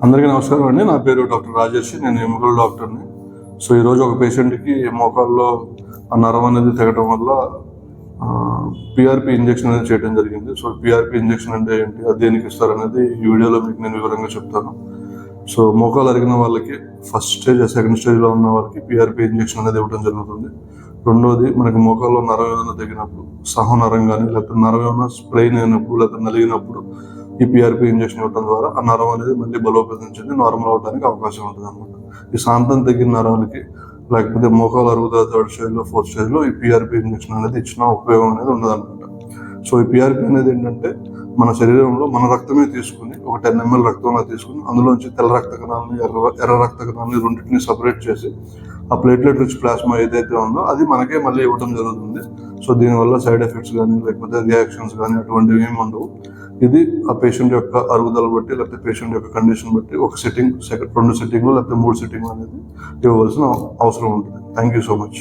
అందరికీ నమస్కారం అండి. నా పేరు డాక్టర్ రాజేష్. నేను ఎముకల డాక్టర్ని. సో ఈరోజు ఒక పేషెంట్కి మోకాల్లో ఆ నరం అనేది తెగటం వల్ల పిఆర్పి ఇంజెక్షన్ అనేది చేయడం జరిగింది. సో పిఆర్పి ఇంజెక్షన్ అంటే ఏంటి, అది దేనికి ఇస్తారనేది ఈ వీడియోలో మీకు నేను వివరంగా చెప్తాను. సో మోకాలు అరిగిన వాళ్ళకి ఫస్ట్ స్టేజ్, సెకండ్ స్టేజ్లో ఉన్న వాళ్ళకి పిఆర్పి ఇంజెక్షన్ అనేది ఇవ్వడం జరుగుతుంది. రెండోది, మనకి మోకాల్లో నరం ఏదైనా తెగినప్పుడు, సహో నరం కానీ లేకపోతే నరం ఏమైనా స్ప్రెయిన్ అయినప్పుడు లేకపోతే నలిగినప్పుడు ఈ పిఆర్పి ఇంజెక్షన్ ఇవ్వడం ద్వారా ఆ నరం అనేది మళ్ళీ బలోపేతం చెంది నార్మల్ అవడానికి అవకాశం ఉంటుంది అనమాట. ఈ సాంతం తగ్గిన నరాలకి లేకపోతే మోకాలు అరుగుదల థర్డ్ స్టేజ్లో, ఫోర్త్ స్టేజ్లో ఈ పిఆర్పి ఇంజెక్షన్ అనేది ఇచ్చిన ఉపయోగం అనేది ఉండదన్నమాట. సో ఈ పిఆర్పి అనేది ఏంటంటే, మన శరీరంలో మన రక్తమే తీసుకుని ఒక 10 ml రక్తంలో తీసుకుని అందులోంచి తెల్ల రక్త కణాలని, ఎర్ర రక్త కణాలని రెండింటిని సపరేట్ చేసి ఆ ప్లేట్లెట్ రిచ్ ప్లాస్మా ఏదైతే ఉందో అది మనకే మళ్ళీ ఇవ్వడం జరుగుతుంది. సో దీనివల్ల సైడ్ ఎఫెక్ట్స్ కానీ లేకపోతే రియాక్షన్స్ కానీ అటువంటివి ఏమి ఉండవు. ఇది ఆ పేషెంట్ యొక్క అరుగుదల బట్టి లేకపోతే పేషెంట్ యొక్క కండిషన్ బట్టి ఒక సిట్టింగ్, 2 సిట్టింగ్లు లేకపోతే 3 సిట్టింగ్లు అనేది ఇవ్వవలసిన అవసరం ఉంటుంది. Thank you so much.